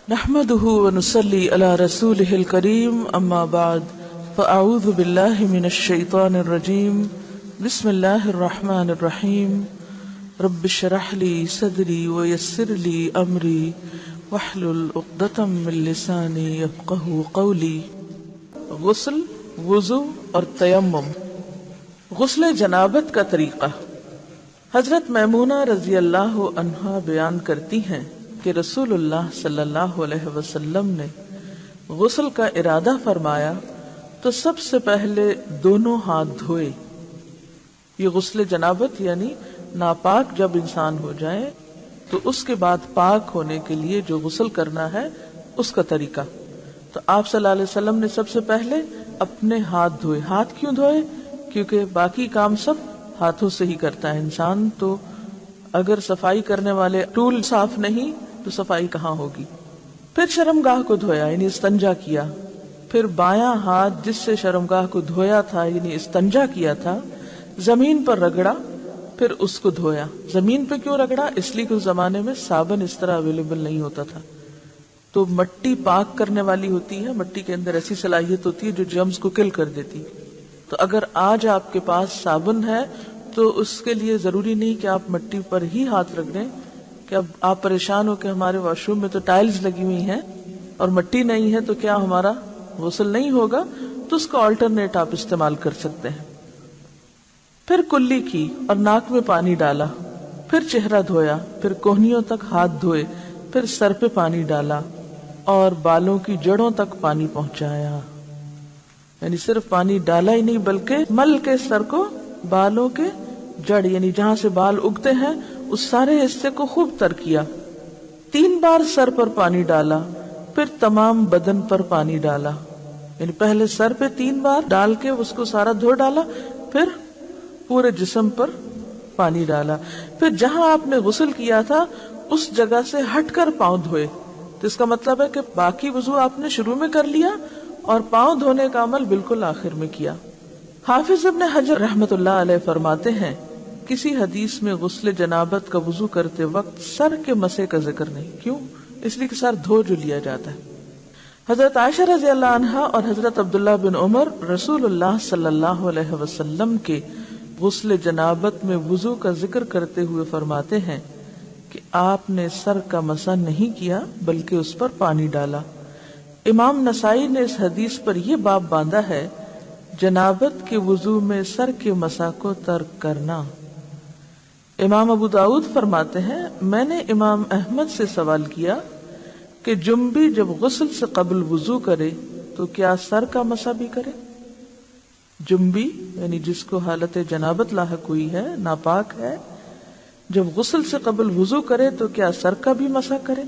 نحمده ونصلي على رسوله الكريم اما بعد فاعوذ بالله من الشيطان الرجيم بسم الله الرحمن الرحيم رب اشرح لي صدري ويسر لي امري واحلل عقدة من لساني يفقهوا قولي۔ غسل، وضو اور تیمم۔ غسل جنابت کا طریقہ۔ حضرت میمونہ رضی اللہ عنہا بیان کرتی ہیں کہ رسول اللہ صلی اللہ علیہ وسلم نے غسل کا ارادہ فرمایا تو سب سے پہلے دونوں ہاتھ دھوئے۔ یہ غسل جنابت یعنی ناپاک جب انسان ہو جائے تو اس کے بعد پاک ہونے کے لیے جو غسل کرنا ہے اس کا طریقہ۔ تو آپ صلی اللہ علیہ وسلم نے سب سے پہلے اپنے ہاتھ دھوئے۔ ہاتھ کیوں دھوئے؟ کیونکہ باقی کام سب ہاتھوں سے ہی کرتا ہے انسان، تو اگر صفائی کرنے والے ٹول صاف نہیں تو صفائی کہاں ہوگی۔ پھر شرمگاہ کو دھویا یعنی استنجا کیا۔ پھر بایاں ہاتھ جس سے شرمگاہ کو دھویا تھا یعنی استنجا کیا تھا زمین پر رگڑا، پھر اس کو دھویا۔ زمین پہ کیوں رگڑا؟ اس لیے کہ اس زمانے میں صابن اس طرح اویلیبل نہیں ہوتا تھا، تو مٹی پاک کرنے والی ہوتی ہے، مٹی کے اندر ایسی صلاحیت ہوتی ہے جو جرمز کو کل کر دیتی۔ تو اگر آج آپ کے پاس صابن ہے تو اس کے لیے ضروری نہیں کہ آپ مٹی پر ہی ہاتھ رکھ دیں کہ اب آپ پریشان ہو کہ ہمارے واش روم میں تو ٹائلز لگی ہوئی ہیں اور مٹی نہیں ہے تو کیا ہمارا غسل نہیں ہوگا، تو اس کا آلٹرنیٹ آپ استعمال کر سکتے ہیں۔ پھر کلی کی اور ناک میں پانی ڈالا، پھر چہرہ دھویا، پھر کوہنیوں تک ہاتھ دھوئے، پھر سر پہ پانی ڈالا اور بالوں کی جڑوں تک پانی پہنچایا۔ یعنی صرف پانی ڈالا ہی نہیں بلکہ مل کے سر کو بالوں کے جڑ یعنی جہاں سے بال اگتے ہیں اس سارے حصے کو خوب تر کیا۔ 3 بار سر پر پانی ڈالا، پھر تمام بدن پر پانی ڈالا۔ یعنی پہلے سر پہ 3 بار ڈال کے اس کو سارا دھو ڈالا، پھر پورے جسم پر پانی ڈالا۔ پھر جہاں آپ نے غسل کیا تھا اس جگہ سے ہٹ کر پاؤں دھوئے۔ تو اس کا مطلب ہے کہ باقی وضو آپ نے شروع میں کر لیا اور پاؤں دھونے کا عمل بالکل آخر میں کیا۔ حافظ ابن حجر رحمۃ اللہ علیہ فرماتے ہیں کسی حدیث میں غسل جنابت کا وضو کرتے وقت سر کے مسے کا ذکر نہیں۔ کیوں؟ اس لیے کہ سر دھو جو لیا جاتا ہے۔ حضرت عائشہ رضی اللہ عنہا اور حضرت عبداللہ بن عمر رسول اللہ صلی اللہ علیہ وسلم کے غسل جنابت میں وضو کا ذکر کرتے ہوئے فرماتے ہیں کہ آپ نے سر کا مسا نہیں کیا بلکہ اس پر پانی ڈالا۔ امام نسائی نے اس حدیث پر یہ باب باندھا ہے جنابت کے وضو میں سر کے مسا کو ترک کرنا۔ امام ابو داؤد فرماتے ہیں میں نے امام احمد سے سوال کیا کہ جنبی جب غسل سے قبل وضو کرے تو کیا سر کا مسا بھی کرے؟ جنبی یعنی جس کو حالت جنابت لاحق ہوئی ہے، ناپاک ہے، جب غسل سے قبل وضو کرے تو کیا سر کا بھی مسا کرے؟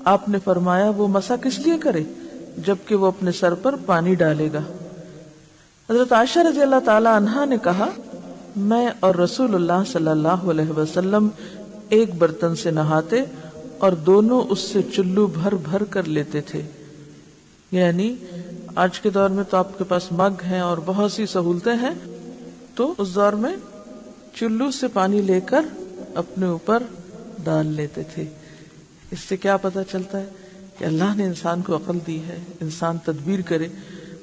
آپ نے فرمایا وہ مسا کس لیے کرے جبکہ وہ اپنے سر پر پانی ڈالے گا۔ حضرت عائشہ رضی اللہ تعالی عنہا نے کہا میں اور رسول اللہ صلی اللہ علیہ وسلم ایک برتن سے نہاتے اور دونوں اس سے چلو بھر بھر کر لیتے تھے۔ یعنی آج کے دور میں تو آپ کے پاس مگ ہیں اور بہت سی سہولتیں ہیں، تو اس دور میں چلو سے پانی لے کر اپنے اوپر ڈال لیتے تھے۔ اس سے کیا پتہ چلتا ہے کہ اللہ نے انسان کو عقل دی ہے، انسان تدبیر کرے۔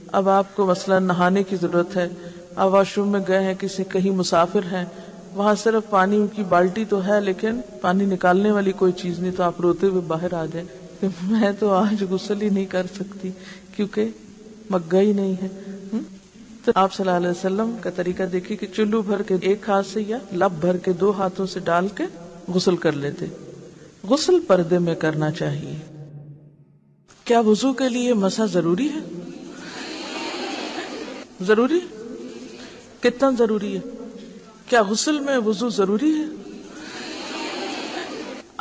اب آپ کو مثلا نہانے کی ضرورت ہے، آپ واش روم میں گئے ہیں، کہیں مسافر ہیں، وہاں صرف پانی کی بالٹی تو ہے لیکن پانی نکالنے والی کوئی چیز نہیں، تو آپ روتے ہوئے باہر آ جائیں کہ میں تو آج غسل ہی نہیں کر سکتی کیونکہ مگا ہی نہیں ہے۔ تو آپ صلی اللہ علیہ وسلم کا طریقہ دیکھیے کہ چلو بھر کے ایک ہاتھ سے یا لب بھر کے 2 ہاتھوں سے ڈال کے غسل کر لیتے۔ غسل پردے میں کرنا چاہیے۔ کیا وضو کے لیے مسح ضروری ہے؟ ضروری؟ کتنا ضروری ہے؟ کیا غسل میں وضو ضروری ہے؟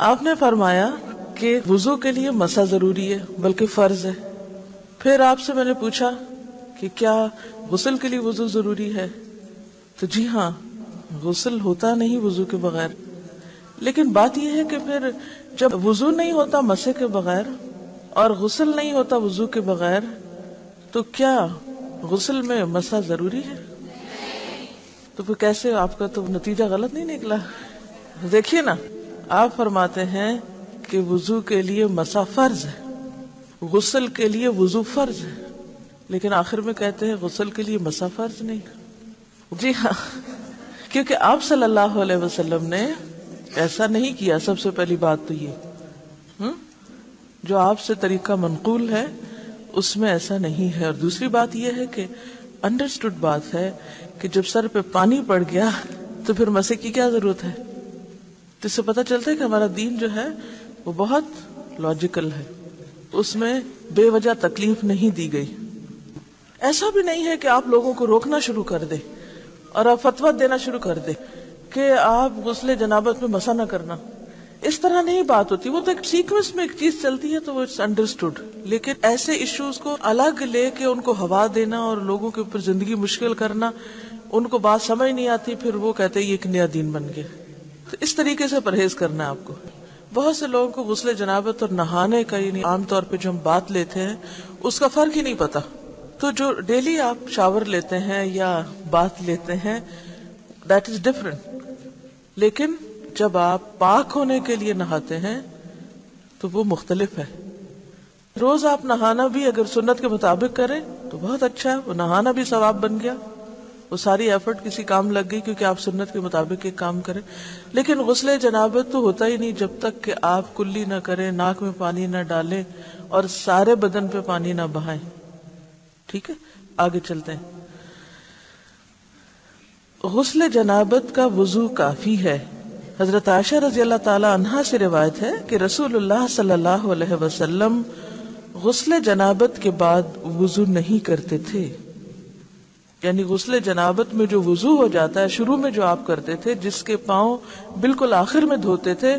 آپ نے فرمایا کہ وضو کے لیے مسح ضروری ہے بلکہ فرض ہے۔ پھر آپ سے میں نے پوچھا کہ کیا غسل کے لیے وضو ضروری ہے؟ تو جی ہاں، غسل ہوتا نہیں وضو کے بغیر، لیکن بات یہ ہے کہ پھر جب وضو نہیں ہوتا مسح کے بغیر اور غسل نہیں ہوتا وضو کے بغیر تو کیا غسل میں مسح ضروری ہے؟ تو پھر کیسے؟ آپ کا تو نتیجہ غلط نہیں نکلا۔ دیکھیے نا، آپ فرماتے ہیں کہ وضو کے لیے مسح فرض ہے، غسل کے لیے وضو فرض ہے، لیکن آخر میں کہتے ہیں غسل کے لیے مسح فرض نہیں. جی ہاں، کیونکہ آپ صلی اللہ علیہ وسلم نے ایسا نہیں کیا. سب سے پہلی بات تو یہ جو آپ سے طریقہ منقول ہے اس میں ایسا نہیں ہے. اور دوسری بات یہ ہے کہ انڈرسٹوڈ بات ہے کہ جب سر پہ پانی پڑ گیا تو پھر مسح کی کیا ضرورت ہے. تو اس سے پتہ چلتا ہے کہ ہمارا دین جو ہے وہ بہت لاجیکل ہے، اس میں بے وجہ تکلیف نہیں دی گئی. ایسا بھی نہیں ہے کہ آپ لوگوں کو روکنا شروع کر دیں اور آپ فتویٰ دینا شروع کر دیں کہ آپ غسل جنابت میں مسح نہ کرنا. اس طرح نہیں بات ہوتی. وہ تو ایک سیکوینس میں ایک چیز چلتی ہے تو وہ اٹس انڈرسٹوڈ. لیکن ایسے ایشوز کو الگ لے کے ان کو ہوا دینا اور لوگوں کے اوپر زندگی مشکل کرنا، ان کو بات سمجھ نہیں آتی، پھر وہ کہتے ہیں یہ ایک نیا دین بن گیا. تو اس طریقے سے پرہیز کرنا ہے آپ کو. بہت سے لوگوں کو غسل جنابت اور نہانے کا یعنی عام طور پہ جو ہم بات لیتے ہیں اس کا فرق ہی نہیں پتا. تو جو ڈیلی آپ شاور لیتے ہیں یا بات لیتے ہیں دیٹ از ڈفرنٹ. لیکن جب آپ پاک ہونے کے لیے نہاتے ہیں تو وہ مختلف ہے. روز آپ نہانا بھی اگر سنت کے مطابق کریں تو بہت اچھا ہے، وہ نہانا بھی ثواب بن گیا، وہ ساری ایفرٹ کسی کام لگ گئی کیونکہ آپ سنت کے مطابق ایک کام کریں. لیکن غسل جنابت تو ہوتا ہی نہیں جب تک کہ آپ کلی نہ کریں، ناک میں پانی نہ ڈالیں اور سارے بدن پہ پانی نہ بہائیں. ٹھیک ہے، آگے چلتے ہیں. غسل جنابت کا وضو کافی ہے. حضرت عائشہ رضی اللہ تعالی عنہا سے روایت ہے کہ رسول اللہ صلی اللہ علیہ وسلم غسل جنابت کے بعد وضو نہیں کرتے تھے. یعنی غسل جنابت میں جو وضو ہو جاتا ہے شروع میں جو آپ کرتے تھے، جس کے پاؤں بالکل آخر میں دھوتے تھے،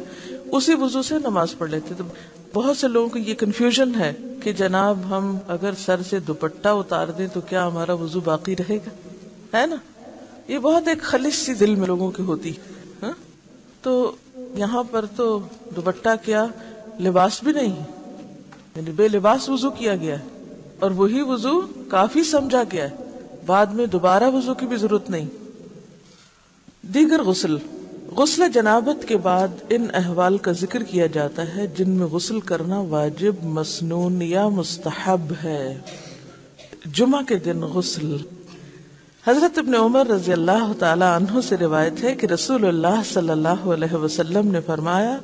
اسی وضو سے نماز پڑھ لیتے تھے. بہت سے لوگوں کو یہ کنفیوژن ہے کہ جناب ہم اگر سر سے دوپٹہ اتار دیں تو کیا ہمارا وضو باقی رہے گا، ہے نا. یہ بہت ایک خلش سی دل میں لوگوں کی ہوتی. تو یہاں پر تو دوپٹہ کیا لباس بھی نہیں، یعنی بے لباس وضو کیا گیا ہے اور وہی وضو کافی سمجھا گیا ہے. بعد میں دوبارہ وضو کی بھی ضرورت نہیں. دیگر غسل جنابت کے بعد ان احوال کا ذکر کیا جاتا ہے جن میں غسل کرنا واجب، مسنون یا مستحب ہے. جمعہ کے دن غسل. حضرت ابن عمر رضی اللہ تعالی عنہ سے روایت ہے کہ رسول اللہ صلی اللہ علیہ وسلم نے فرمایا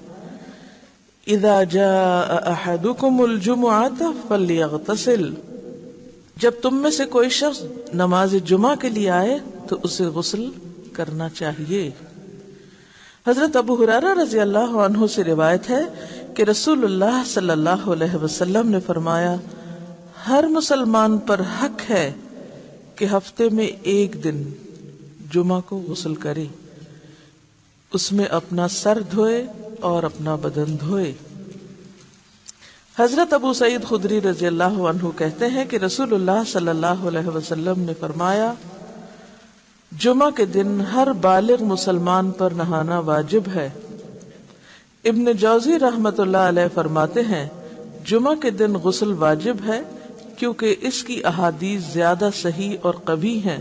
اذا جاء احدکم الجمعة فلیغتسل. جب تم میں سے کوئی شخص نماز جمعہ کے لیے آئے تو اسے غسل کرنا چاہیے. حضرت ابو ہریرہ رضی اللہ عنہ سے روایت ہے کہ رسول اللہ صلی اللہ علیہ وسلم نے فرمایا ہر مسلمان پر حق ہے کہ ہفتے میں ایک دن جمعہ کو غسل کرے، اس میں اپنا سر دھوئے اور اپنا بدن دھوئے. حضرت ابو سعید خدری رضی اللہ عنہ کہتے ہیں کہ رسول اللہ صلی اللہ علیہ وسلم نے فرمایا جمعہ کے دن ہر بالغ مسلمان پر نہانا واجب ہے. ابن جوزی رحمت اللہ علیہ فرماتے ہیں جمعہ کے دن غسل واجب ہے کیونکہ اس کی احادیث زیادہ صحیح اور قوی ہیں.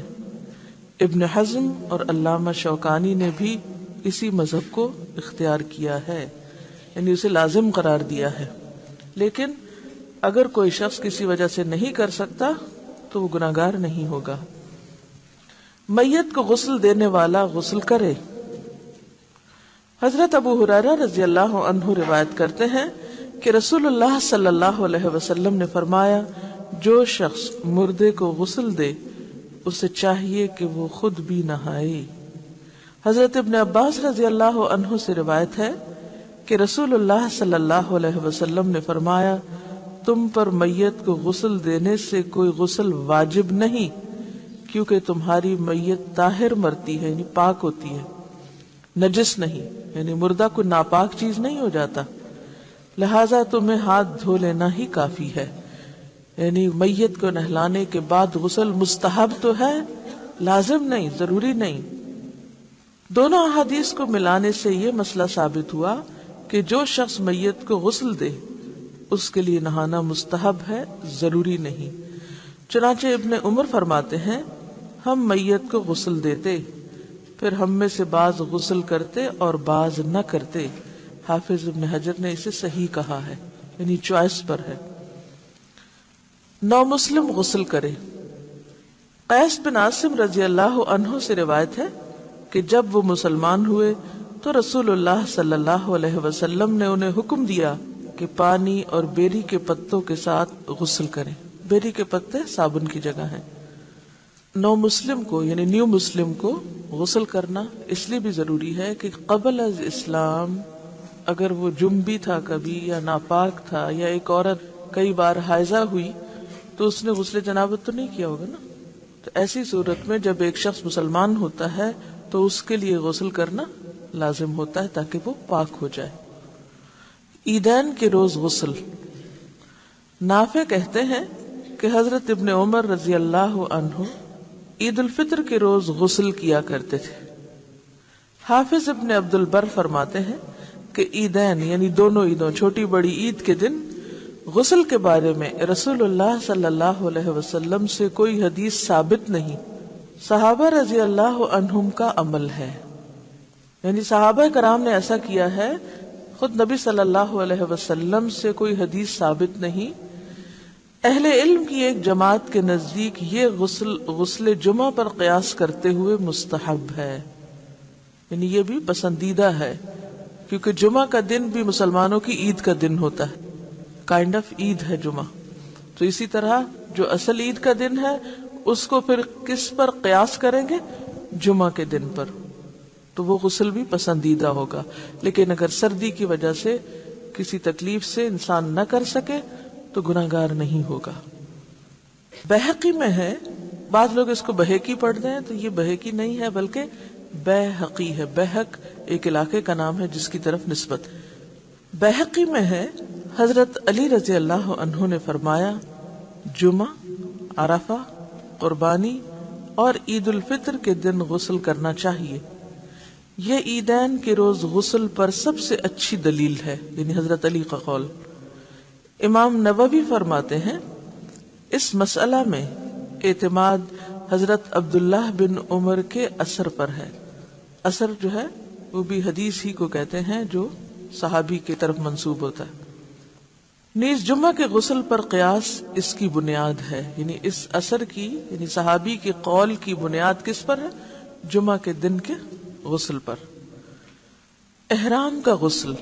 ابن حزم اور علامہ شوکانی نے بھی اسی مذہب کو اختیار کیا ہے، یعنی اسے لازم قرار دیا ہے. لیکن اگر کوئی شخص کسی وجہ سے نہیں کر سکتا تو وہ گناہگار نہیں ہوگا. میت کو غسل دینے والا غسل کرے. حضرت ابو ہریرہ رضی اللہ عنہ روایت کرتے ہیں کہ رسول اللہ صلی اللہ علیہ وسلم نے فرمایا جو شخص مردے کو غسل دے اسے چاہیے کہ وہ خود بھی نہائے. حضرت ابن عباس رضی اللہ عنہ سے روایت ہے کہ رسول اللہ صلی اللہ علیہ وسلم نے فرمایا تم پر میت کو غسل دینے سے کوئی غسل واجب نہیں کیونکہ تمہاری میت طاہر مرتی ہے، یعنی پاک ہوتی ہے، نجس نہیں، یعنی مردہ کوئی ناپاک چیز نہیں ہو جاتا، لہذا تمہیں ہاتھ دھو لینا ہی کافی ہے. یعنی میت کو نہلانے کے بعد غسل مستحب تو ہے، لازم نہیں، ضروری نہیں. دونوں احادیث کو ملانے سے یہ مسئلہ ثابت ہوا کہ جو شخص میت کو غسل دے اس کے لیے نہانا مستحب ہے، ضروری نہیں. چنانچہ ابن عمر فرماتے ہیں ہم میت کو غسل دیتے، پھر ہم میں سے بعض غسل کرتے اور بعض نہ کرتے. حافظ ابن حجر نے اسے صحیح کہا ہے، یعنی چوائس پر ہے. نو مسلم غسل کرے۔ قیس بن عاصم رضی اللہ عنہ سے روایت ہے کہ جب وہ مسلمان ہوئے تو رسول اللہ صلی اللہ علیہ وسلم نے انہیں حکم دیا کہ پانی اور بیری کے پتوں کے ساتھ غسل کریں۔ بیری کے پتے صابن کی جگہ ہیں۔ نو مسلم کو یعنی نیو مسلم کو غسل کرنا اس لیے بھی ضروری ہے کہ قبل از اسلام اگر وہ جنبی تھا کبھی یا ناپاک تھا، یا ایک عورت کئی بار حائضہ ہوئی تو اس نے غسل جنابت تو نہیں کیا ہوگا نا، تو ایسی صورت میں جب ایک شخص مسلمان ہوتا ہے تو اس کے لیے غسل کرنا لازم ہوتا ہے تاکہ وہ پاک ہو جائے۔ عیدین کے روز غسل۔ نافع کہتے ہیں کہ حضرت ابن عمر رضی اللہ عنہ عید الفطر کے روز غسل کیا کرتے تھے۔ حافظ ابن عبد البر فرماتے ہیں کہ عیدین یعنی دونوں عیدوں چھوٹی بڑی عید کے دن غسل کے بارے میں رسول اللہ صلی اللہ علیہ وسلم سے کوئی حدیث ثابت نہیں، صحابہ رضی اللہ عنہم کا عمل ہے، یعنی صحابہ کرام نے ایسا کیا ہے، خود نبی صلی اللہ علیہ وسلم سے کوئی حدیث ثابت نہیں۔ اہل علم کی ایک جماعت کے نزدیک یہ غسل جمعہ پر قیاس کرتے ہوئے مستحب ہے، یعنی یہ بھی پسندیدہ ہے، کیونکہ جمعہ کا دن بھی مسلمانوں کی عید کا دن ہوتا ہے، کائنڈ آف عید ہے جمعہ۔ تو اسی طرح جو اصل عید کا دن ہے اس کو پھر کس پر قیاس کریں گے؟ جمعہ کے دن پر، تو وہ غسل بھی پسندیدہ ہوگا۔ لیکن اگر سردی کی وجہ سے کسی تکلیف سے انسان نہ کر سکے تو گناہگار نہیں ہوگا۔ بہقی میں ہے، بعض لوگ اس کو بہقی پڑھتے ہیں، تو یہ بہقی نہیں ہے بلکہ بہقی ہے۔ بہق ایک علاقے کا نام ہے جس کی طرف نسبت۔ بہقی میں ہے حضرت علی رضی اللہ عنہ نے فرمایا جمعہ، عرفہ، قربانی اور عید الفطر کے دن غسل کرنا چاہیے۔ یہ عیدین کے روز غسل پر سب سے اچھی دلیل ہے، یعنی حضرت علی کا قول۔ امام نووی فرماتے ہیں اس مسئلہ میں اعتماد حضرت عبداللہ بن عمر کے اثر پر ہے۔ اثر جو ہے وہ بھی حدیث ہی کو کہتے ہیں جو صحابی کی طرف منسوب ہوتا ہے۔ نیز جمعہ کے غسل پر قیاس اس کی بنیاد ہے، یعنی اس اثر کی یعنی صحابی کے قول کی بنیاد کس پر ہے؟ جمعہ کے دن کے غسل پر۔ احرام کا غسل۔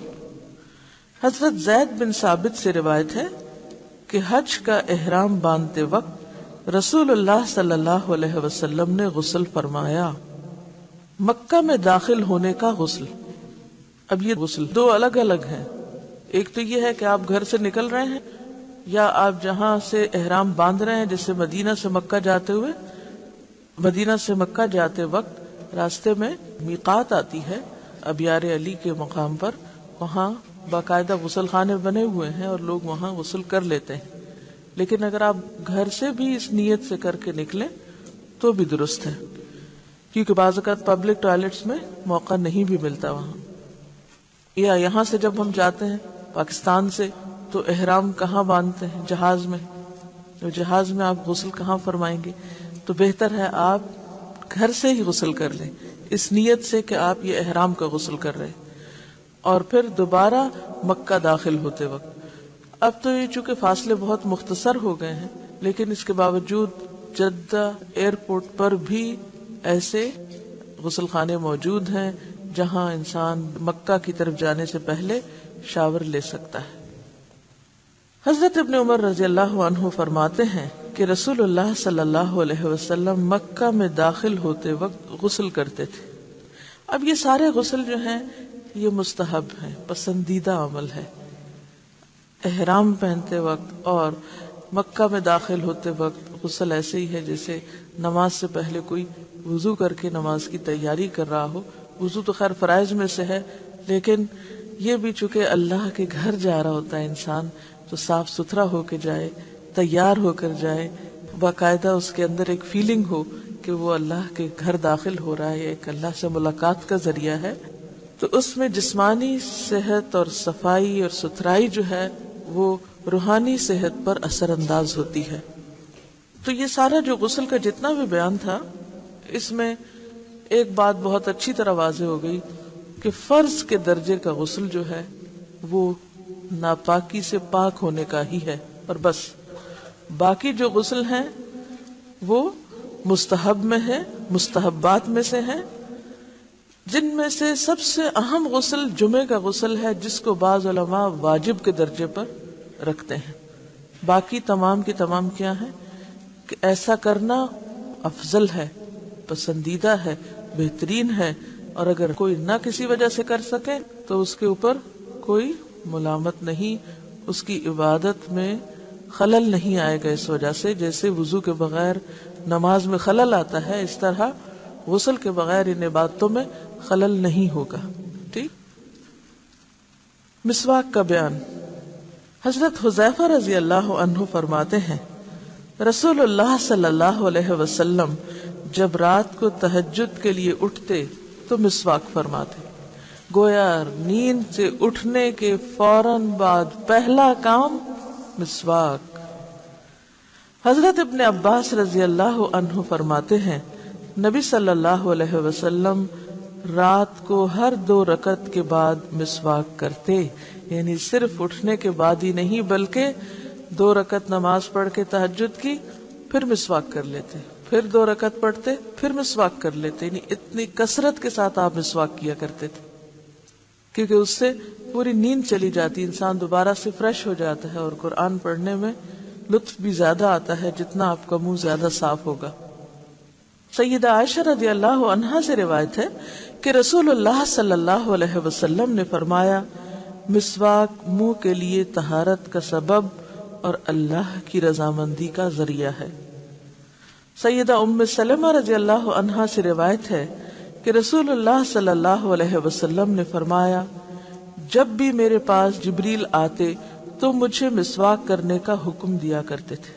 حضرت زید بن ثابت سے روایت ہے کہ حج کا احرام باندھتے وقت رسول اللہ صلی اللہ علیہ وسلم نے غسل فرمایا۔ مکہ میں داخل ہونے کا غسل۔ اب یہ غسل دو الگ الگ ہیں، ایک تو یہ ہے کہ آپ گھر سے نکل رہے ہیں یا آپ جہاں سے احرام باندھ رہے ہیں، جیسے مدینہ سے مکہ جاتے وقت راستے میں میقات آتی ہے ابیار علی کے مقام پر، وہاں باقاعدہ غسل خانے بنے ہوئے ہیں اور لوگ وہاں غسل کر لیتے ہیں۔ لیکن اگر آپ گھر سے بھی اس نیت سے کر کے نکلیں تو بھی درست ہے، کیونکہ بعض اوقات پبلک ٹوائلٹس میں موقع نہیں بھی ملتا وہاں، یا یہاں سے جب ہم جاتے ہیں پاکستان سے تو احرام کہاں باندھتے ہیں؟ جہاز میں، تو جہاز میں آپ غسل کہاں فرمائیں گے؟ تو بہتر ہے آپ گھر سے ہی غسل کر لیں اس نیت سے کہ آپ یہ احرام کا غسل کر رہے ہیں، اور پھر دوبارہ مکہ داخل ہوتے وقت۔ اب تو یہ چونکہ فاصلے بہت مختصر ہو گئے ہیں، لیکن اس کے باوجود جدہ ایئرپورٹ پر بھی ایسے غسل خانے موجود ہیں جہاں انسان مکہ کی طرف جانے سے پہلے شاور لے سکتا ہے۔ حضرت ابن عمر رضی اللہ عنہ فرماتے ہیں کہ رسول اللہ صلی اللہ علیہ وسلم مکہ میں داخل ہوتے وقت غسل کرتے تھے۔ اب یہ سارے غسل جو ہیں یہ مستحب ہیں، پسندیدہ عمل ہے۔ احرام پہنتے وقت اور مکہ میں داخل ہوتے وقت غسل ایسے ہی ہے جیسے نماز سے پہلے کوئی وضو کر کے نماز کی تیاری کر رہا ہو۔ وضو تو خیر فرائض میں سے ہے، لیکن یہ بھی چونکہ اللہ کے گھر جا رہا ہوتا ہے انسان، تو صاف ستھرا ہو کے جائے، تیار ہو کر جائے، باقاعدہ اس کے اندر ایک فیلنگ ہو کہ وہ اللہ کے گھر داخل ہو رہا ہے، ایک اللہ سے ملاقات کا ذریعہ ہے، تو اس میں جسمانی صحت اور صفائی اور ستھرائی جو ہے وہ روحانی صحت پر اثر انداز ہوتی ہے۔ تو یہ سارا جو غسل کا جتنا بھی بیان تھا، اس میں ایک بات بہت اچھی طرح واضح ہو گئی کہ فرض کے درجے کا غسل جو ہے وہ ناپاکی سے پاک ہونے کا ہی ہے، اور بس باقی جو غسل ہیں وہ مستحب میں ہے، مستحبات میں سے ہیں، جن میں سے سب سے اہم غسل جمعے کا غسل ہے، جس کو بعض علماء واجب کے درجے پر رکھتے ہیں۔ باقی تمام کی تمام کیا ہیں کہ ایسا کرنا افضل ہے، پسندیدہ ہے، بہترین ہے، اور اگر کوئی نہ کسی وجہ سے کر سکے تو اس کے اوپر کوئی ملامت نہیں، اس کی عبادت میں خلل نہیں آئے گا اس وجہ سے۔ جیسے وضو کے بغیر نماز میں خلل آتا ہے، اس طرح غسل کے بغیر ان عبادتوں میں خلل نہیں ہوگا۔ ٹھیک۔ مسواک کا بیان۔ حضرت حذیفہ رضی اللہ عنہ فرماتے ہیں رسول اللہ صلی اللہ علیہ وسلم جب رات کو تہجد کے لیے اٹھتے تو مسواک فرماتے، گویا نیند سے اٹھنے کے فوراً بعد پہلا کام مسواک۔ حضرت ابن عباس رضی اللہ عنہ فرماتے ہیں نبی صلی اللہ علیہ وسلم رات کو ہر 2 رکعت کے بعد مسواک کرتے، یعنی صرف اٹھنے کے بعد ہی نہیں بلکہ 2 رکعت نماز پڑھ کے تہجد کی، پھر مسواک کر لیتے، پھر 2 رکعت پڑھتے، پھر مسواک کر لیتے، یعنی اتنی کثرت کے ساتھ آپ مسواک کیا کرتے تھے، کیونکہ اس سے پوری نیند چلی جاتی، انسان دوبارہ سے فریش ہو جاتا ہے، اور قرآن پڑھنے میں لطف بھی زیادہ آتا ہے جتنا آپ کا منہ زیادہ صاف ہوگا۔ سیدہ عائشہ رضی اللہ عنہا سے روایت ہے کہ رسول اللہ صلی اللہ علیہ وسلم نے فرمایا مسواک منہ کے لیے طہارت کا سبب اور اللہ کی رضامندی کا ذریعہ ہے۔ سیدہ ام سلمہ رضی اللہ عنہا سے روایت ہے کہ رسول اللہ صلی اللہ علیہ وسلم نے فرمایا جب بھی میرے پاس جبریل آتے تو مجھے مسواک کرنے کا حکم دیا کرتے تھے۔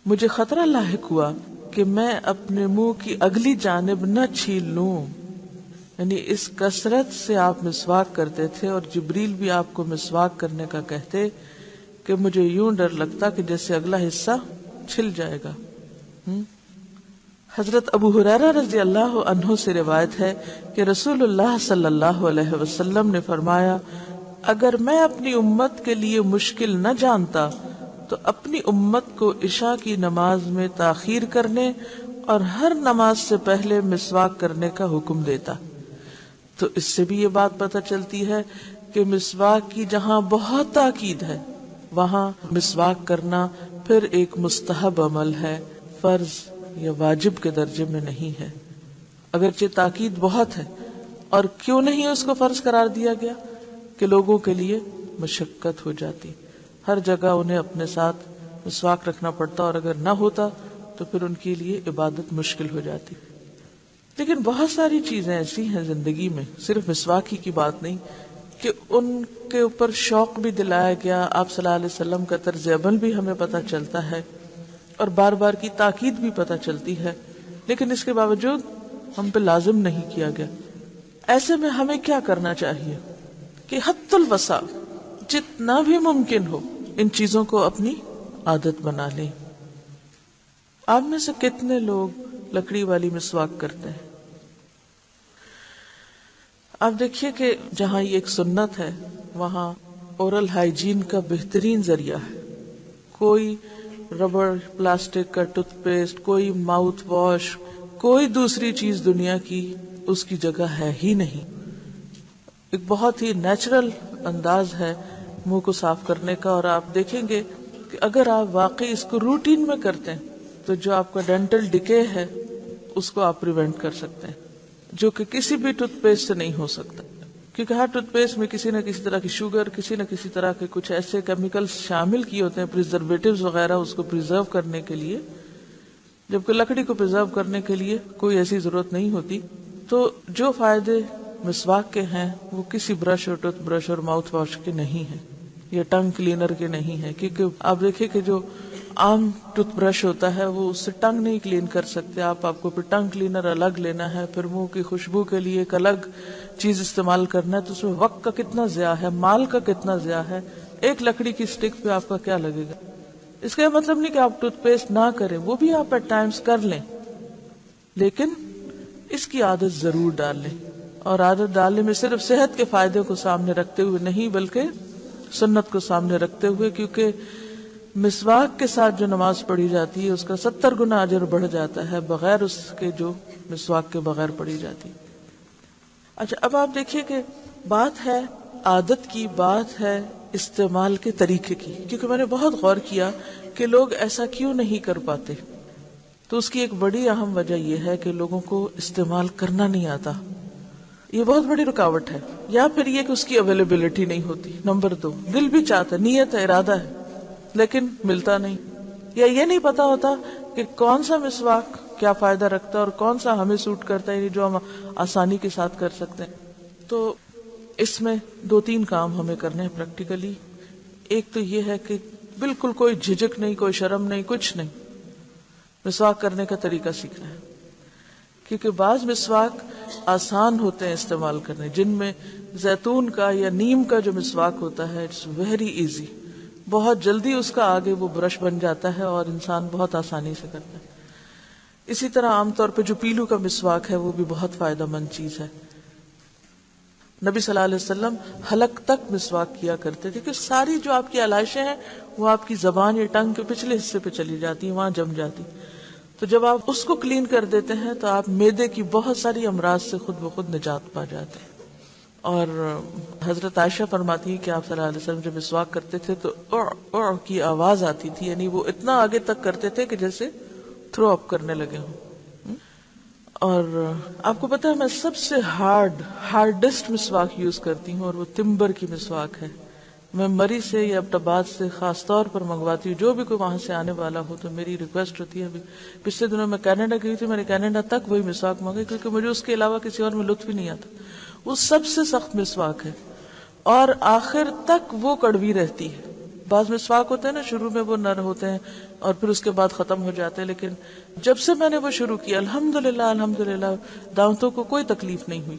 مجھے خطرہ لاحق ہوا کہ میں اپنے منہ کی اگلی جانب نہ چھیل لوں، یعنی اس کثرت سے آپ مسواک کرتے تھے اور جبریل بھی آپ کو مسواک کرنے کا کہتے کہ مجھے یوں ڈر لگتا کہ جیسے اگلا حصہ چھل جائے گا۔ حضرت ابو ہریرہ رضی اللہ عنہ سے روایت ہے کہ رسول اللہ صلی اللہ علیہ وسلم نے فرمایا اگر میں اپنی امت کے لیے مشکل نہ جانتا تو اپنی امت کو عشاء کی نماز میں تاخیر کرنے اور ہر نماز سے پہلے مسواک کرنے کا حکم دیتا۔ تو اس سے بھی یہ بات پتہ چلتی ہے کہ مسواک کی جہاں بہت تاکید ہے وہاں مسواک کرنا پھر ایک مستحب عمل ہے، فرض یا واجب کے درجے میں نہیں ہے، اگرچہ تاکید بہت ہے۔ اور کیوں نہیں اس کو فرض قرار دیا گیا؟ کہ لوگوں کے لیے مشقت ہو جاتی، ہر جگہ انہیں اپنے ساتھ مسواک رکھنا پڑتا، اور اگر نہ ہوتا تو پھر ان کے لیے عبادت مشکل ہو جاتی۔ لیکن بہت ساری چیزیں ایسی ہیں زندگی میں، صرف مسواک ہی کی بات نہیں، کہ ان کے اوپر شوق بھی دلایا گیا، آپ صلی اللہ علیہ وسلم کا طرز عمل بھی ہمیں پتہ چلتا ہے، اور بار بار کی تاکید بھی پتہ چلتی ہے، لیکن اس کے باوجود ہم پہ لازم نہیں کیا گیا۔ ایسے میں ہمیں کیا کرنا چاہیے کہ حد الوسع جتنا بھی ممکن ہو ان چیزوں کو اپنی عادت بنا لیں۔ آپ میں سے کتنے لوگ لکڑی والی مسواک کرتے ہیں؟ آپ دیکھیے کہ جہاں یہ ایک سنت ہے وہاں اورل ہائیجین کا بہترین ذریعہ ہے۔ کوئی ربڑ، پلاسٹک کا ٹوتھ پیسٹ، کوئی ماؤتھ واش، کوئی دوسری چیز دنیا کی اس کی جگہ ہے ہی نہیں۔ ایک بہت ہی نیچرل انداز ہے منہ کو صاف کرنے کا، اور آپ دیکھیں گے کہ اگر آپ واقعی اس کو روٹین میں کرتے ہیں تو جو آپ کا ڈینٹل ڈکے ہے اس کو آپ پریونٹ کر سکتے ہیں، جو کہ کسی بھی ٹوتھ پیسٹ سے نہیں ہو سکتا، کیونکہ ہر ٹوتھ پیسٹ میں کسی نہ کسی طرح کی شوگر، کسی نہ کسی طرح کے کچھ ایسے کیمیکل شامل کیے ہوتے ہیں، پریزرویٹوز وغیرہ، اس کو پریزرو کرنے کے لیے، جبکہ لکڑی کو پریزرو کرنے کے لیے کوئی ایسی ضرورت نہیں ہوتی۔ تو جو فائدے مسواک کے ہیں وہ کسی برش اور ٹوتھ برش اور ماؤتھ واش کے نہیں ہیں، یا ٹنگ کلینر کے نہیں ہیں، کیونکہ آپ دیکھیں کہ جو عام ٹوتھ برش ہوتا ہے وہ اس سے ٹنگ نہیں کلین کر سکتے، آپ کو پھر ٹنگ کلینر الگ لینا ہے، پھر منہ کی خوشبو کے لیے ایک الگ چیز استعمال کرنا ہے، تو اس میں وقت کا کتنا ضیاع ہے، مال کا کتنا ضیاع ہے۔ ایک لکڑی کی سٹک پہ آپ کا کیا لگے گا؟ اس کا یہ مطلب نہیں کہ آپ ٹوتھ پیسٹ نہ کریں، وہ بھی آپ ایٹ ٹائمز کر لیں، لیکن اس کی عادت ضرور ڈال لیں، اور عادت ڈالنے میں صرف صحت کے فائدے کو سامنے رکھتے ہوئے نہیں بلکہ سنت کو سامنے رکھتے ہوئے، کیونکہ مسواک کے ساتھ جو نماز پڑھی جاتی ہے اس کا 70 گنا اجر بڑھ جاتا ہے بغیر اس کے جو مسواک کے بغیر پڑھی جاتی. اچھا اب آپ دیکھیے کہ بات ہے عادت کی، بات ہے استعمال کے طریقے کی، کیونکہ میں نے بہت غور کیا کہ لوگ ایسا کیوں نہیں کر پاتے. تو اس کی ایک بڑی اہم وجہ یہ ہے کہ لوگوں کو استعمال کرنا نہیں آتا. یہ بہت بڑی رکاوٹ ہے. یا پھر یہ کہ اس کی اویلیبلٹی نہیں ہوتی. نمبر 2، دل بھی چاہتا ہے، نیت ہے، ارادہ ہے، لیکن ملتا نہیں. یا یہ نہیں پتا ہوتا کہ کون سا مسواک کیا فائدہ رکھتا ہے اور کون سا ہمیں سوٹ کرتا ہے جو ہم آسانی کے ساتھ کر سکتے ہیں. تو اس میں 2-3 کام ہمیں کرنے ہیں پریکٹیکلی. ایک تو یہ ہے کہ بالکل کوئی جھجک نہیں، کوئی شرم نہیں، کچھ نہیں، مسواک کرنے کا طریقہ سیکھنا ہے. کیونکہ بعض مسواک آسان ہوتے ہیں استعمال کرنے، جن میں زیتون کا یا نیم کا جو مسواک ہوتا ہے اٹس ویری ایزی، بہت جلدی اس کا آگے وہ برش بن جاتا ہے اور انسان بہت آسانی سے کرتا ہے. اسی طرح عام طور پہ جو پیلو کا مسواک ہے وہ بھی بہت فائدہ مند چیز ہے. نبی صلی اللہ علیہ وسلم حلق تک مسواک کیا کرتے تھے کہ ساری جو آپ کی علائشیں ہیں وہ آپ کی زبان یا ٹنگ کے پچھلے حصے پہ چلی جاتی ہیں، وہاں جم جاتی. تو جب آپ اس کو کلین کر دیتے ہیں تو آپ معدے کی بہت ساری امراض سے خود بخود نجات پا جاتے ہیں. اور حضرت عائشہ فرماتی ہے کہ آپ صلی اللہ علیہ وسلم جب مسواک کرتے تھے تو اع کی آواز آتی تھی، یعنی وہ اتنا آگے تک کرتے تھے کہ جیسے تھرو اپ کرنے لگے ہوں. اور آپ کو پتا ہے میں سب سے ہارڈسٹ مسواک یوز کرتی ہوں اور وہ تمبر کی مسواک ہے. میں مری سے یا ابٹاباد سے خاص طور پر منگواتی ہوں. جو بھی کوئی وہاں سے آنے والا ہو تو میری ریکویسٹ ہوتی ہے. ابھی پچھلے دنوں میں کینیڈا گئی تھی، میں نے کینیڈا تک وہی مسواک مانگی کیونکہ مجھے اس کے علاوہ کسی اور میں لطف ہی نہیں آتا. وہ سب سے سخت مسواک ہے اور آخر تک وہ کڑوی رہتی ہے. بعض مسواک ہوتے ہیں نا شروع میں وہ نر ہوتے ہیں اور پھر اس کے بعد ختم ہو جاتے ہیں، لیکن جب سے میں نے وہ شروع کیا الحمدللہ دانتوں کو کوئی تکلیف نہیں ہوئی.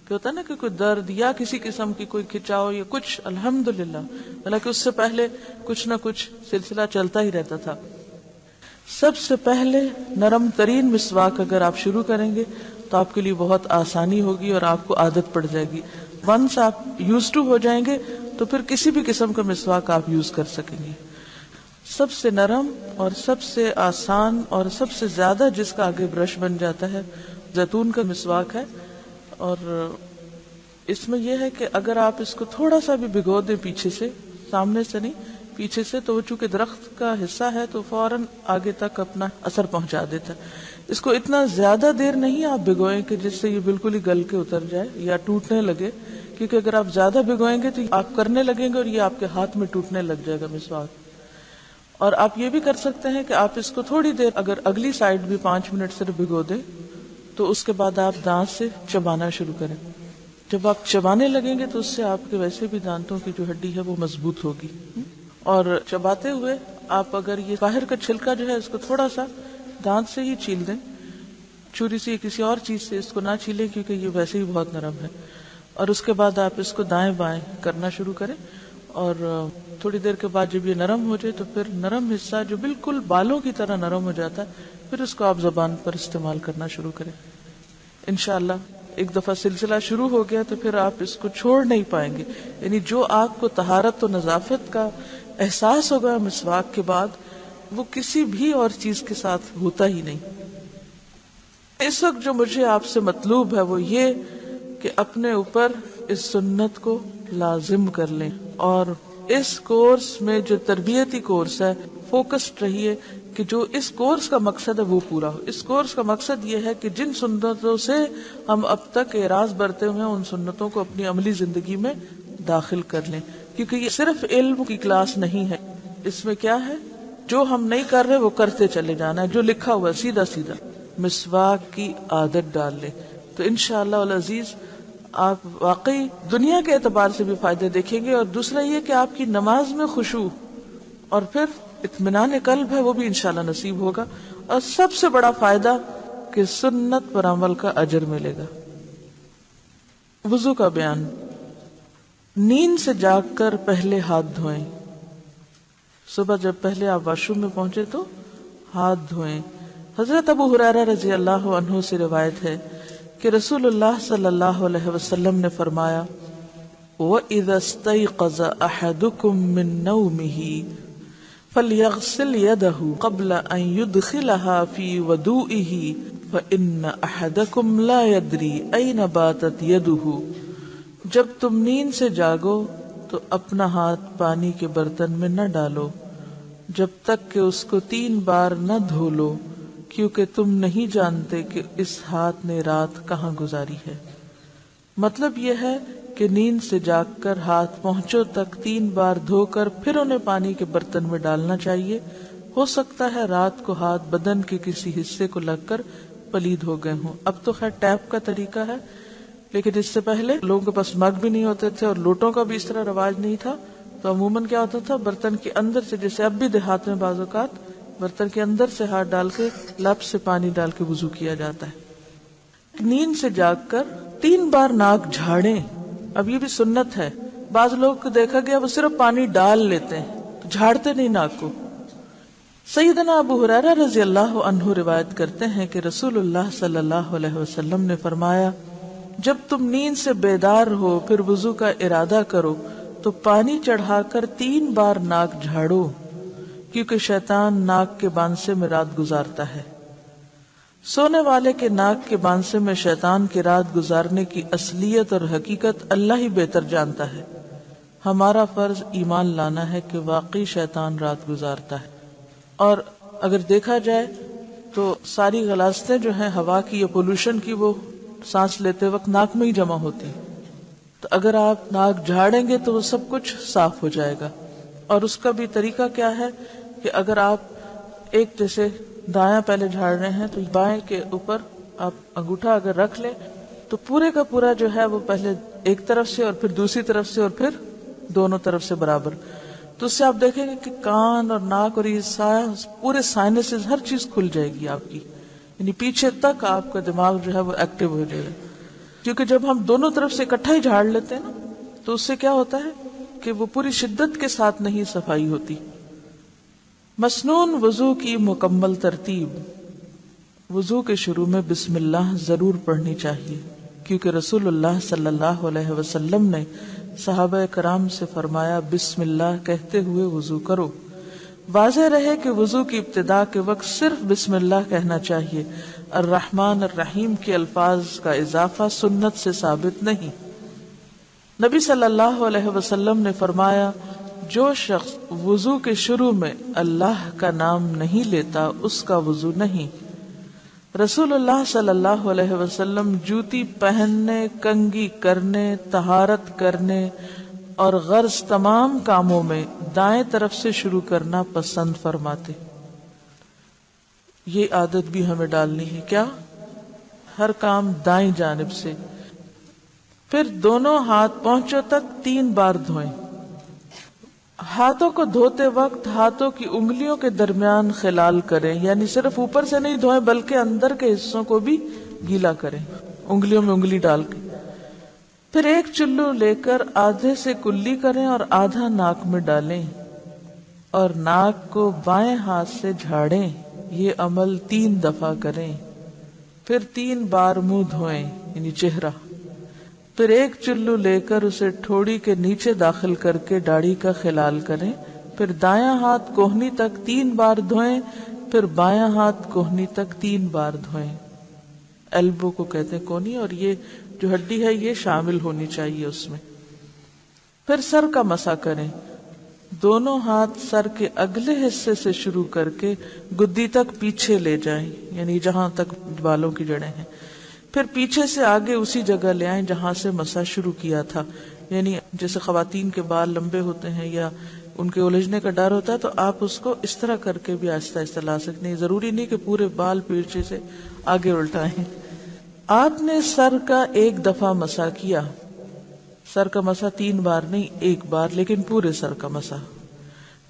کہ ہوتا ہے نا کہ کوئی درد یا کسی قسم کی کوئی کھچاؤ یا کچھ، الحمدللہ. حالانکہ اس سے پہلے کچھ نہ کچھ سلسلہ چلتا ہی رہتا تھا. سب سے پہلے نرم ترین مسواک اگر آپ شروع کریں گے تو آپ کے لیے بہت آسانی ہوگی اور آپ کو عادت پڑ جائے گی. ونس آپ یوز ٹو ہو جائیں گے تو پھر کسی بھی قسم کا مسواک آپ یوز کر سکیں گے. سب سے نرم اور سب سے آسان اور سب سے زیادہ جس کا آگے برش بن جاتا ہے زیتون کا مسواک ہے. اور اس میں یہ ہے کہ اگر آپ اس کو تھوڑا سا بھی بھگو دیں پیچھے سے، سامنے سے نہیں پیچھے سے، تو وہ چونکہ درخت کا حصہ ہے تو فوراً آگے تک اپنا اثر پہنچا دیتا ہے. اس کو اتنا زیادہ دیر نہیں آپ بھگوئیں کہ جس سے یہ بالکل ہی گل کے اتر جائے یا ٹوٹنے لگے، کیونکہ اگر آپ زیادہ بھگوئیں گے تو آپ کرنے لگیں گے اور یہ آپ کے ہاتھ میں ٹوٹنے لگ جائے گا مسواک. اور آپ یہ بھی کر سکتے ہیں کہ آپ اس کو تھوڑی دیر اگر اگلی سائڈ بھی 5 منٹ صرف بھگو دیں تو اس کے بعد آپ دانت سے چبانا شروع کریں. جب آپ چبانے لگیں گے تو اس سے آپ کے ویسے بھی دانتوں کی جو ہڈی ہے وہ مضبوط ہوگی. اور چباتے ہوئے آپ اگر یہ باہر کا چھلکا جو ہے اس کو تھوڑا سا دانت سے ہی چھیل دیں، چھری سے کسی اور چیز سے اس کو نہ چھیلیں کیونکہ یہ ویسے ہی بہت نرم ہے. اور اس کے بعد آپ اس کو دائیں بائیں کرنا شروع کریں اور تھوڑی دیر کے بعد جب یہ نرم ہو جائے تو پھر نرم حصہ جو بالکل بالوں کی طرح نرم ہو جاتا ہے پھر اس کو آپ زبان پر استعمال کرنا شروع کریں. انشاءاللہ ایک دفعہ سلسلہ شروع ہو گیا تو پھر آپ اس کو چھوڑ نہیں پائیں گے. یعنی جو آپ کو طہارت و نظافت کا احساس ہوگا مسواک کے بعد وہ کسی بھی اور چیز کے ساتھ ہوتا ہی نہیں. اس وقت جو مجھے آپ سے مطلوب ہے وہ یہ کہ اپنے اوپر اس سنت کو لازم کر لیں اور اس کورس میں جو تربیتی کورس ہے فوکسڈ رہیے کہ جو اس کورس کا مقصد ہے وہ پورا ہو. اس کورس کا مقصد یہ ہے کہ جن سنتوں سے ہم اب تک اعراض برتے ہوئے ہیں ان سنتوں کو اپنی عملی زندگی میں داخل کر لیں. کیونکہ یہ صرف علم کی کلاس نہیں ہے، اس میں کیا ہے جو ہم نہیں کر رہے وہ کرتے چلے جانا ہے، جو لکھا ہوا ہے سیدھا سیدھا مسواک کی عادت ڈال لیں. تو انشاءاللہ العزیز آپ واقعی دنیا کے اعتبار سے بھی فائدے دیکھیں گے. اور دوسرا یہ کہ آپ کی نماز میں خشوع اور پھر اطمینان قلب ہے وہ بھی انشاءاللہ نصیب ہوگا. اور سب سے بڑا فائدہ کہ سنت پر عمل کا اجر ملے گا. وضو کا بیان. نیند سے جاگ کر پہلے ہاتھ دھوئیں. صبح جب پہلے آپ واش روم میں پہنچے تو ہاتھ دھوئیں. حضرت ابو ہریرہ رضی اللہ عنہ سے روایت ہے کہ رسول اللہ صلی اللہ علیہ وسلم نے فرمایا وَإِذَا اسْتَيْقَظَ أَحَدُكُم مِّن نَّوْمِهِ فَلْيَغْسِلْ يَدَهُ قَبْلَ أَنْ يُدْخِلَهَا فِي وَضُوئِهِ فَإِنَّ أَحَدَكُمْ لَا يَدْرِي أَيْنَ بَاتَتْ يَدُهُ۔ جب تم نیند سے جاگو تو اپنا ہاتھ پانی کے برتن میں نہ ڈالو جب تک کہ اس کو 3 بار نہ دھو لو، کیونکہ تم نہیں جانتے کہ اس ہاتھ نے رات کہاں گزاری ہے۔ مطلب یہ ہے کہ نیند سے جاگ کر ہاتھ پہنچوں تک 3 بار دھو کر پھر انہیں پانی کے برتن میں ڈالنا چاہیے۔ ہو سکتا ہے رات کو ہاتھ بدن کے کسی حصے کو لگ کر پلید ہو گئے ہوں۔ اب تو خیر ٹیپ کا طریقہ ہے، لیکن اس سے پہلے لوگوں کے پاس مگ بھی نہیں ہوتے تھے اور لوٹوں کا بھی اس طرح رواج نہیں تھا، تو عموماً کیا ہوتا تھا، برتن کے اندر سے، جیسے اب بھی دیہات میں بعض اوقات برتن کے اندر سے ہاتھ ڈال کے لب سے پانی ڈال کے وضو کیا جاتا ہے۔ نیند سے جاگ کر 3 بار ناک جھاڑیں۔ اب یہ بھی سنت ہے، بعض لوگ کو دیکھا گیا وہ صرف پانی ڈال لیتے ہیں، تو جھاڑتے نہیں ناک کو۔ سیدنا ابو ہریرہ رضی اللہ عنہ روایت کرتے ہیں کہ رسول اللہ صلی اللہ علیہ وسلم نے فرمایا، جب تم نیند سے بیدار ہو پھر وضو کا ارادہ کرو تو پانی چڑھا کر 3 بار ناک جھاڑو، کیونکہ شیطان ناک کے بانسے میں رات گزارتا ہے۔ سونے والے کے ناک کے بانسے میں شیطان کی رات گزارنے کی اصلیت اور حقیقت اللہ ہی بہتر جانتا ہے۔ ہمارا فرض ایمان لانا ہے کہ واقعی شیطان رات گزارتا ہے، اور اگر دیکھا جائے تو ساری غلاظتیں جو ہیں ہوا کی یا پولوشن کی، وہ سانس لیتے وقت ناک میں ہی جمع ہوتی ہیں۔ تو اگر آپ ناک جھاڑیں گے تو وہ سب کچھ صاف ہو جائے گا۔ اور اس کا بھی طریقہ کیا ہے کہ اگر آپ ایک جیسے دایاں پہلے جھاڑ رہے ہیں تو بائیں کے اوپر آپ انگوٹھا اگر رکھ لیں تو پورے کا پورا جو ہے وہ پہلے ایک طرف سے اور پھر دوسری طرف سے اور پھر دونوں طرف سے برابر، تو اس سے آپ دیکھیں گے کہ کان اور ناک اور یہ پورے سائنسز ہر چیز کھل جائے گی آپ کی، یعنی پیچھے تک آپ کا دماغ جو ہے وہ ایکٹیو ہو جائے گا۔ کیونکہ جب ہم دونوں طرف سے اکٹھا ہی جھاڑ لیتے ہیں نا تو اس سے کیا ہوتا ہے کہ وہ پوری شدت کے ساتھ نہیں صفائی ہوتی۔ مسنون وضو کی مکمل ترتیب۔ وضو کے شروع میں بسم اللہ ضرور پڑھنی چاہیے، کیونکہ رسول اللہ صلی اللہ علیہ وسلم نے صحابہ کرام سے فرمایا، بسم اللہ کہتے ہوئے وضو کرو۔ واضح رہے کہ وضو کی ابتدا کے وقت صرف بسم اللہ کہنا چاہیے، الرحمن الرحیم کے الفاظ کا اضافہ سنت سے ثابت نہیں۔ نبی صلی اللہ علیہ وسلم نے فرمایا، جو شخص وضو کے شروع میں اللہ کا نام نہیں لیتا اس کا وضو نہیں۔ رسول اللہ صلی اللہ علیہ وسلم جوتی پہننے، کنگھی کرنے، طہارت کرنے اور غرض تمام کاموں میں دائیں طرف سے شروع کرنا پسند فرماتے۔ یہ عادت بھی ہمیں ڈالنی ہے، کیا؟ ہر کام دائیں جانب سے۔ پھر دونوں ہاتھ پہنچوں تک 3 بار دھوئیں۔ ہاتھوں کو دھوتے وقت ہاتھوں کی انگلیوں کے درمیان خلال کریں، یعنی صرف اوپر سے نہیں دھوئیں بلکہ اندر کے حصوں کو بھی گیلا کریں، انگلیوں میں انگلی ڈال کے۔ پھر ایک چلو لے کر آدھے سے کلی کریں اور آدھا ناک میں ڈالیں اور ناک کو بائیں ہاتھ سے جھاڑیں۔ یہ عمل 3 دفعہ کریں۔ پھر 3 بار منہ دھوئیں، یعنی چہرہ۔ پھر ایک چلو لے کر اسے ٹھوڑی کے نیچے داخل کر کے داڑھی کا خلال کریں۔ پھر دایاں ہاتھ کوہنی تک 3 بار دھوئیں، پھر بایاں ہاتھ کوہنی تک 3 بار دھوئیں۔ ایلبو کو کہتے ہیں کونی، اور یہ جو ہڈی ہے یہ شامل ہونی چاہیے اس میں۔ پھر سر کا مسح کریں۔ دونوں ہاتھ سر کے اگلے حصے سے شروع کر کے گدی تک پیچھے لے جائیں، یعنی جہاں تک بالوں کی جڑیں ہیں۔ پھر پیچھے سے آگے اسی جگہ لے آئیں جہاں سے مسح شروع کیا تھا، یعنی جیسے خواتین کے بال لمبے ہوتے ہیں یا ان کے الجھنے کا ڈر ہوتا ہے تو آپ اس کو اس طرح کر کے بھی آہستہ آہستہ لا سکتے ہیں، ضروری نہیں کہ پورے بال پیچھے سے آگے الٹائیں۔ آپ نے سر کا 1 دفعہ مسح کیا، سر کا مسح 3 بار نہیں 1 بار، لیکن پورے سر کا مسح۔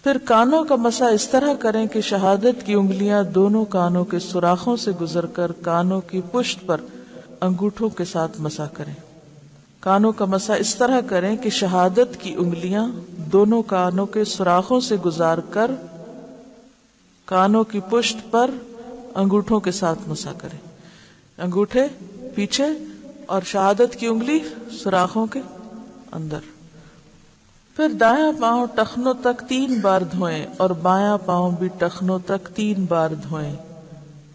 پھر کانوں کا مسح اس طرح کریں کہ شہادت کی انگلیاں دونوں کانوں کے سوراخوں سے گزر کر کانوں کی پشت پر انگوٹھوں کے ساتھ مسح کریں۔ کانوں کا مسح اس طرح کریں کہ شہادت کی انگلیاں دونوں کانوں کے سوراخوں سے گزار کر کانوں کی پشت پر انگوٹھوں کے ساتھ مسح کریں۔ انگوٹھے پیچھے اور شہادت کی انگلی سوراخوں کے اندر۔ پھر دایاں پاؤں ٹخنوں تک 3 بار دھوئیں اور بایاں پاؤں بھی ٹخنوں تک 3 بار دھوئیں.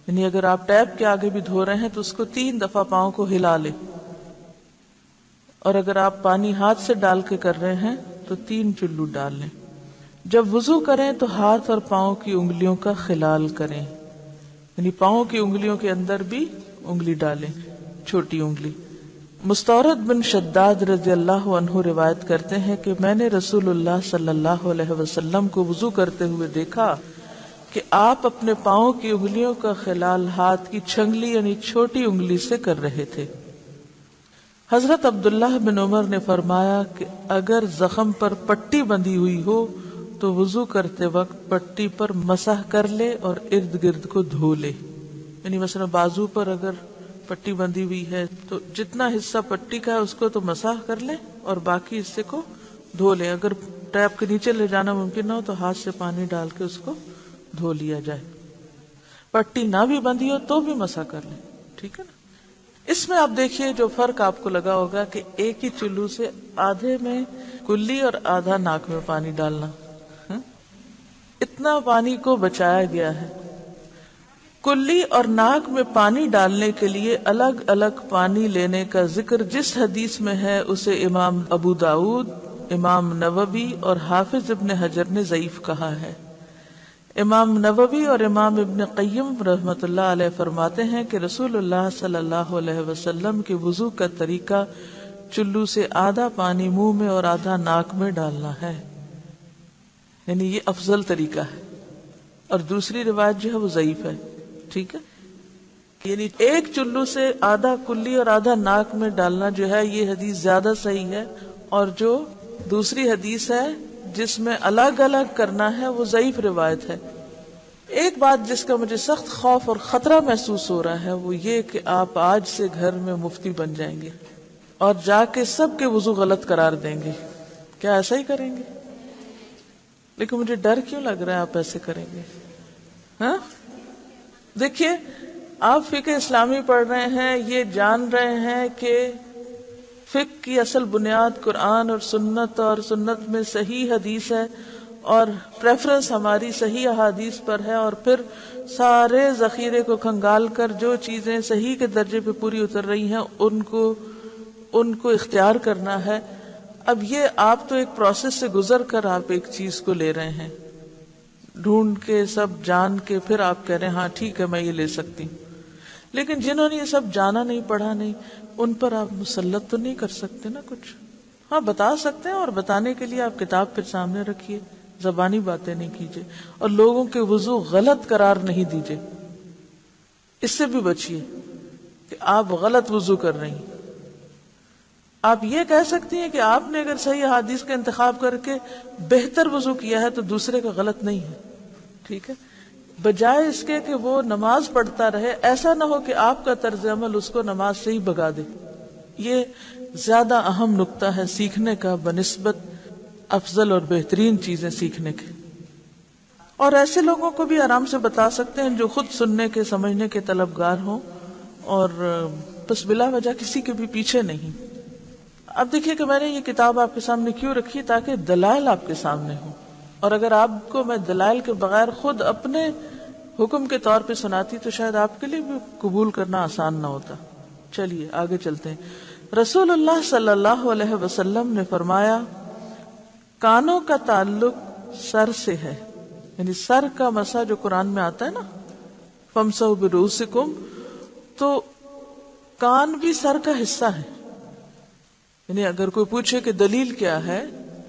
یعنی اگر آپ ٹیپ کے آگے بھی دھو رہے ہیں تو اس کو 3 دفعہ پاؤں کو ہلا لیں، اور اگر آپ پانی ہاتھ سے ڈال کے کر رہے ہیں تو 3 چلو ڈال لیں. جب وضو کریں تو ہاتھ اور پاؤں کی انگلیوں کا خلال کریں، یعنی پاؤں کی انگلیوں کے اندر بھی انگلی ڈالیں، چھوٹی انگلی. مستورد بن شداد رضی اللہ عنہ روایت کرتے ہیں کہ میں نے رسول اللہ صلی اللہ علیہ وسلم کو وضو کرتے ہوئے دیکھا کہ آپ اپنے پاؤں کی انگلیوں کا خلال ہاتھ کی چھنگلی یعنی چھوٹی انگلی سے کر رہے تھے. حضرت عبداللہ بن عمر نے فرمایا کہ اگر زخم پر پٹی بندھی ہوئی ہو تو وضو کرتے وقت پٹی پر مسح کر لے اور ارد گرد کو دھو لے. یعنی مثلا بازو پر اگر پٹی بندھی ہوئی ہے تو جتنا حصہ پٹی کا ہے اس کو تو مسح کر لے اور باقی حصے کو دھو لے. اگر ٹیپ کے نیچے لے جانا ممکن نہ ہو تو ہاتھ سے پانی ڈال کے اس کو دھو لیا جائے. پٹی نہ بھی بندھی ہو تو بھی مسح کر لیں. ٹھیک ہے نا. اس میں آپ دیکھیے جو فرق آپ کو لگا ہوگا کہ ایک ہی چلو سے آدھے میں کلی اور آدھا ناک میں پانی ڈالنا، اتنا پانی کو بچایا گیا ہے. کلی اور ناک میں پانی ڈالنے کے لیے الگ الگ پانی لینے کا ذکر جس حدیث میں ہے اسے امام ابو داؤد، امام نووی اور حافظ ابن حجر نے ضعیف کہا ہے. امام نووی اور امام ابن قیم رحمۃ اللہ علیہ فرماتے ہیں کہ رسول اللہ صلی اللہ علیہ وسلم کے وضو کا طریقہ چلو سے آدھا پانی منہ میں اور آدھا ناک میں ڈالنا ہے، یعنی یہ افضل طریقہ ہے. اور دوسری روایت جو ہے وہ ضعیف ہے. ٹھیک ہے. یعنی ایک چلو سے آدھا کلی اور آدھا ناک میں ڈالنا جو ہے یہ حدیث زیادہ صحیح ہے، اور جو دوسری حدیث ہے جس میں الگ الگ کرنا ہے وہ ضعیف روایت ہے. ایک بات جس کا مجھے سخت خوف اور خطرہ محسوس ہو رہا ہے وہ یہ کہ آپ آج سے گھر میں مفتی بن جائیں گے اور جا کے سب کے وضو غلط قرار دیں گے. کیا ایسا ہی کریں گے؟ لیکن مجھے ڈر کیوں لگ رہا ہے آپ ایسے کریں گے؟ ہاں دیکھیے، آپ فقہ اسلامی پڑھ رہے ہیں، یہ جان رہے ہیں کہ فقہ کی اصل بنیاد قرآن اور سنت میں صحیح حدیث ہے، اور پریفرنس ہماری صحیح احادیث پر ہے، اور پھر سارے ذخیرے کو کھنگال کر جو چیزیں صحیح کے درجے پہ پوری اتر رہی ہیں ان کو اختیار کرنا ہے. اب یہ آپ تو ایک پروسیس سے گزر کر آپ ایک چیز کو لے رہے ہیں، ڈھونڈ کے سب جان کے پھر آپ کہہ رہے ہیں ہاں ٹھیک ہے میں یہ لے سکتی ہوں. لیکن جنہوں نے یہ سب جانا نہیں پڑھا نہیں ان پر آپ مسلط تو نہیں کر سکتے نا کچھ. ہاں بتا سکتے ہیں، اور بتانے کے لیے آپ کتاب پھر سامنے رکھیے، زبانی باتیں نہیں کیجیے، اور لوگوں کے وضو غلط قرار نہیں دیجیے. اس سے بھی بچیے کہ آپ غلط وضو کر رہی ہیں. آپ یہ کہہ سکتی ہیں کہ آپ نے اگر صحیح حدیث کا انتخاب کر کے بہتر وضو کیا ہے تو دوسرے کا غلط نہیں ہے. ٹھیک ہے. بجائے اس کے کہ وہ نماز پڑھتا رہے، ایسا نہ ہو کہ آپ کا طرز عمل اس کو نماز سے ہی بھگا دے. یہ زیادہ اہم نقطہ ہے سیکھنے کا بنسبت افضل اور بہترین چیزیں سیکھنے کے. اور ایسے لوگوں کو بھی آرام سے بتا سکتے ہیں جو خود سننے کے سمجھنے کے طلبگار ہوں اور بس بلا وجہ کسی کے بھی پیچھے نہیں. اب دیکھیے کہ میں نے یہ کتاب آپ کے سامنے کیوں رکھی، تاکہ دلائل آپ کے سامنے ہوں، اور اگر آپ کو میں دلائل کے بغیر خود اپنے حکم کے طور پہ سناتی تو شاید آپ کے لیے بھی قبول کرنا آسان نہ ہوتا. چلیے آگے چلتے ہیں. رسول اللہ صلی اللہ علیہ وسلم نے فرمایا کانوں کا تعلق سر سے ہے، یعنی سر کا مسح جو قرآن میں آتا ہے نا فَامْسَحُوا بِرُؤُوسِكُمْ، تو کان بھی سر کا حصہ ہے. یعنی اگر کوئی پوچھے کہ دلیل کیا ہے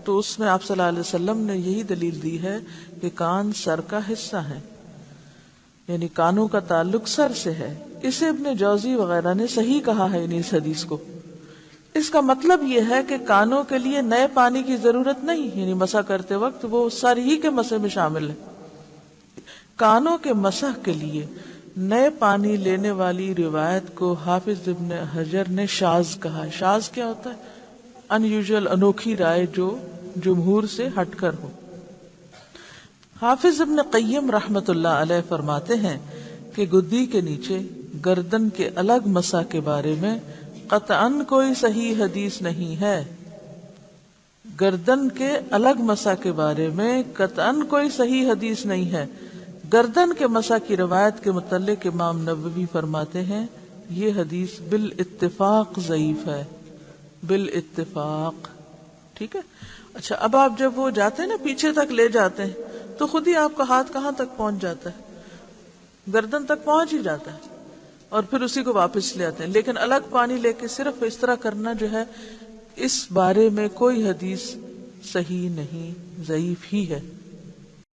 تو اس میں آپ صلی اللہ علیہ وسلم نے یہی دلیل دی ہے کہ کان سر کا حصہ ہے، یعنی کانوں کا تعلق سر سے ہے. اسے ابن جوزی وغیرہ نے صحیح کہا ہے یعنی اس حدیث کو. اس کا مطلب یہ ہے کہ کانوں کے لیے نئے پانی کی ضرورت نہیں، یعنی مسح کرتے وقت وہ سر ہی کے مسح میں شامل ہے. کانوں کے مسح کے لیے نئے پانی لینے والی روایت کو حافظ ابن حجر نے شاذ کہا. شاذ کیا ہوتا ہے؟ ان یوزول، انوکھی رائے جو جمہور سے ہٹ کر ہو. حافظ ابن قیم رحمت اللہ علیہ فرماتے ہیں کہ گدی کے نیچے گردن کے الگ مسح کے بارے میں قطعاً کوئی صحیح حدیث نہیں ہے. گردن کے الگ مسح کے بارے میں قطعاً کوئی صحیح حدیث نہیں ہے. گردن کے مسح کی روایت کے متعلق امام نووی فرماتے ہیں یہ حدیث بالاتفاق ضعیف ہے، بالاتفاق. ٹھیک ہے. اچھا، اب آپ جب وہ جاتے ہیں نا پیچھے تک لے جاتے ہیں تو خود ہی آپ کا ہاتھ کہاں تک پہنچ جاتا ہے؟ گردن تک پہنچ ہی جاتا ہے، اور پھر اسی کو واپس لے آتے ہیں. لیکن الگ پانی لے کے صرف اس طرح کرنا جو ہے، اس بارے میں کوئی حدیث صحیح نہیں، ضعیف ہی ہے.